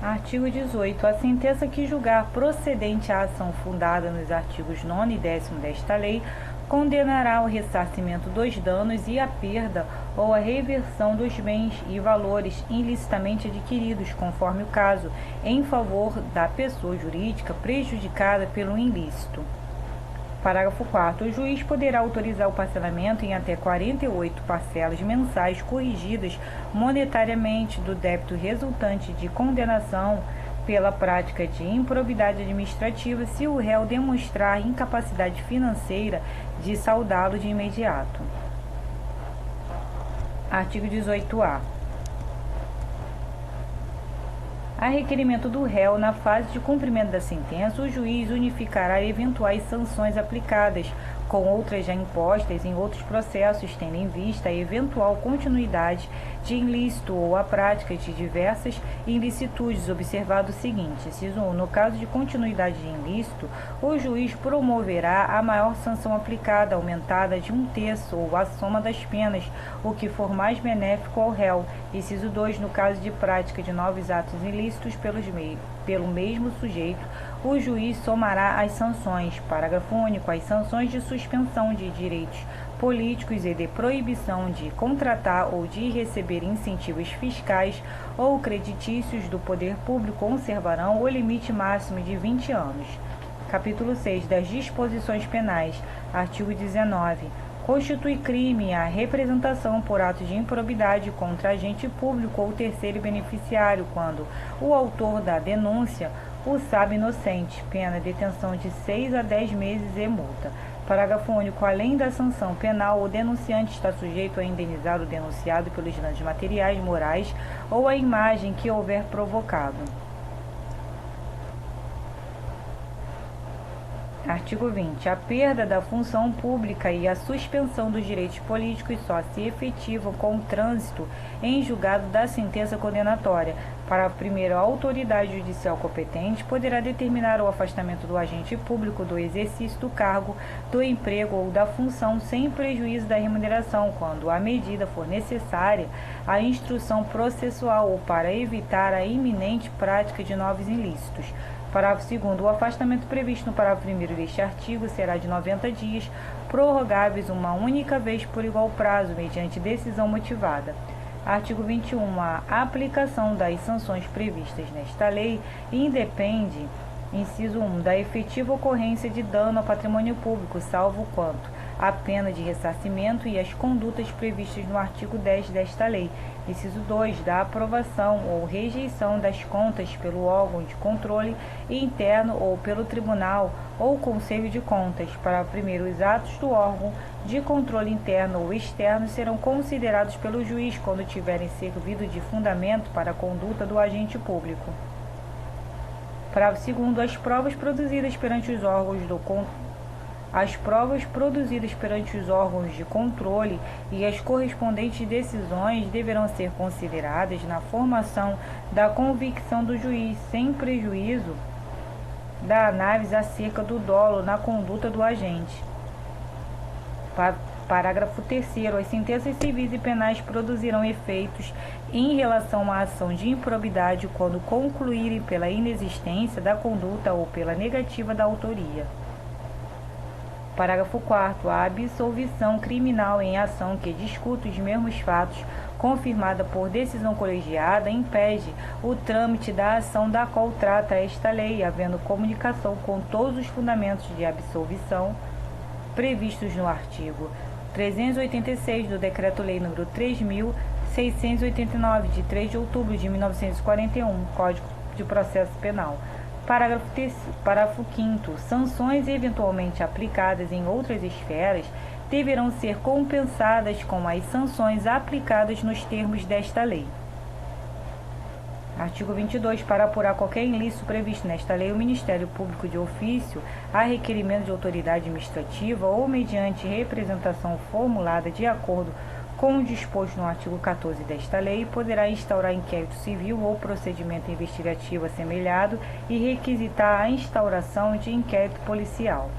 Artigo 18. A sentença que julgar procedente a ação fundada nos artigos 9 e 10º desta lei condenará ao ressarcimento dos danos e à perda ou à reversão dos bens e valores ilicitamente adquiridos, conforme o caso, em favor da pessoa jurídica prejudicada pelo ilícito. Parágrafo 4º. O juiz poderá autorizar o parcelamento em até 48 parcelas mensais corrigidas monetariamente do débito resultante de condenação pela prática de improbidade administrativa, se o réu demonstrar incapacidade financeira de saldá-lo de imediato. Artigo 18-A. A requerimento do réu, na fase de cumprimento da sentença, o juiz unificará eventuais sanções aplicadas com outras já impostas em outros processos, tendo em vista a eventual continuidade de ilícito ou a prática de diversas ilicitudes, observado o seguinte: inciso 1. No caso de continuidade de ilícito, o juiz promoverá a maior sanção aplicada, aumentada de 1/3 ou a soma das penas, o que for mais benéfico ao réu. Inciso 2. No caso de prática de novos atos ilícitos pelo mesmo sujeito, o juiz somará as sanções. Parágrafo único. As sanções de suspensão de direitos políticos e de proibição de contratar ou de receber incentivos fiscais ou creditícios do poder público conservarão o limite máximo de 20 anos. Capítulo 6. Das disposições penais. Artigo 19. Constitui crime a representação por atos de improbidade contra agente público ou terceiro beneficiário, quando o autor da denúncia o sabe inocente, pena detenção de 6 a 10 meses e multa. Parágrafo único. Além da sanção penal, o denunciante está sujeito a indenizar o denunciado pelos danos materiais, morais ou a imagem que houver provocado. Artigo 20. A perda da função pública e a suspensão dos direitos políticos só se efetivam com o trânsito em julgado da sentença condenatória. Parágrafo 1º. A autoridade judicial competente poderá determinar o afastamento do agente público do exercício do cargo, do emprego ou da função sem prejuízo da remuneração, quando a medida for necessária à instrução processual ou para evitar a iminente prática de novos ilícitos. Parágrafo 2º. O afastamento previsto no parágrafo 1º deste artigo será de 90 dias, prorrogáveis uma única vez por igual prazo, mediante decisão motivada. Artigo 21. A aplicação das sanções previstas nesta lei independe, inciso 1, da efetiva ocorrência de dano ao patrimônio público, salvo quanto a pena de ressarcimento e as condutas previstas no artigo 10 desta lei. Inciso 2, da aprovação ou rejeição das contas pelo órgão de controle interno ou pelo tribunal ou conselho de contas. Parágrafo 1º. Os atos do órgão de controle interno ou externo serão considerados pelo juiz quando tiverem servido de fundamento para a conduta do agente público. Parágrafo 2º. As provas produzidas perante os órgãos de controle e as correspondentes decisões deverão ser consideradas na formação da convicção do juiz, sem prejuízo da análise acerca do dolo na conduta do agente. Parágrafo 3º. As sentenças civis e penais produzirão efeitos em relação à ação de improbidade quando concluírem pela inexistência da conduta ou pela negativa da autoria. Parágrafo 4º. A absolvição criminal em ação que discuta os mesmos fatos, confirmada por decisão colegiada, impede o trâmite da ação da qual trata esta lei, havendo comunicação com todos os fundamentos de absolvição previstos no artigo 386 do Decreto-Lei nº 3.689, de 3 de outubro de 1941, Código de Processo Penal. Parágrafo 5º. Sanções eventualmente aplicadas em outras esferas deverão ser compensadas com as sanções aplicadas nos termos desta lei. Artigo 22. Para apurar qualquer ilícito previsto nesta lei, o Ministério Público de ofício, a requerimento de autoridade administrativa ou mediante representação formulada de acordo com o disposto no artigo 14 desta lei, poderá instaurar inquérito civil ou procedimento investigativo assemelhado e requisitar a instauração de inquérito policial.